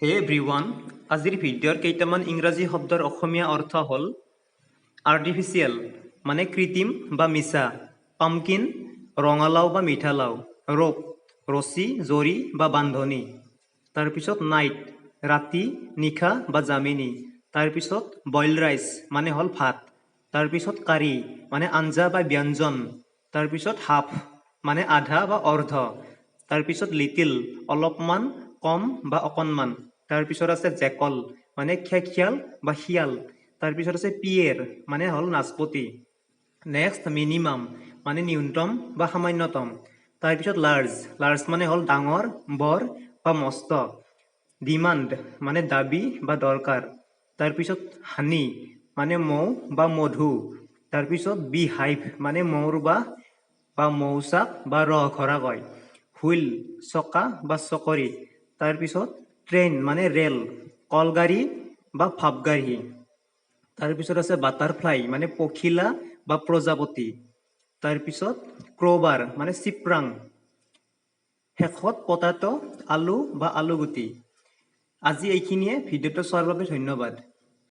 Hey everyone, আজিৰ ভিডিঅ'ৰ কেইটামান ইংৰাজী শব্দৰ অসমীয়া অৰ্থ হ'ল আৰ্টিফিচিয়েল মানে কৃত্ৰিম বা মিছা, পামকিন ৰঙালাও বা মিঠালাও, ৰোপ ৰছী জৰি বা বান্ধনি, তাৰপিছত নাইট ৰাতি নিশা বা জামিনী, তাৰপিছত বইল ৰাইচ মানে হ'ল ভাত, তাৰপিছত কাৰী মানে আঞ্জা বা ব্যঞ্জন, তাৰপিছত হাফ মানে আধা বা অৰ্ধ, তাৰপিছত লিটিল অলপমান কম বা অকণমান, তাৰপিছত আছে জেকল মানে খেখিয়াল বা শিয়াল, তাৰপিছত আছে পিয়েৰ মানে হ'ল নাচপতি, নেক্সট মিনিমাম মানে ন্যূনতম বা সামান্যতম, তাৰপিছত লাৰ্জ লাৰ্জ মানে হ'ল ডাঙৰ বৰ বা মস্ত, ডিমাণ্ড মানে দাবী বা দৰকাৰ, তাৰপিছত হানি মানে মৌ বা মধু, তাৰপিছত বিহাইভ মানে মৌৰ বা মৌচাক বা ৰস ঘৰা কয়, হুইল চকা বা চকৰি, তাৰপিছত ট্ৰেইন মানে ৰেল, কলগাড়ী বা ভাপগাড়ী, তাৰপিছত আছে বাটাৰফ্লাই মানে পখিলা বা প্ৰজাপতি, তাৰপিছত ক্ৰবাৰ মানে চিপৰাং, শেষত পটাটো আলু বা আলুগুটি। আজি এইখিনিয়ে, ভিডিঅ'টো চোৱাৰ বাবে ধন্যবাদ।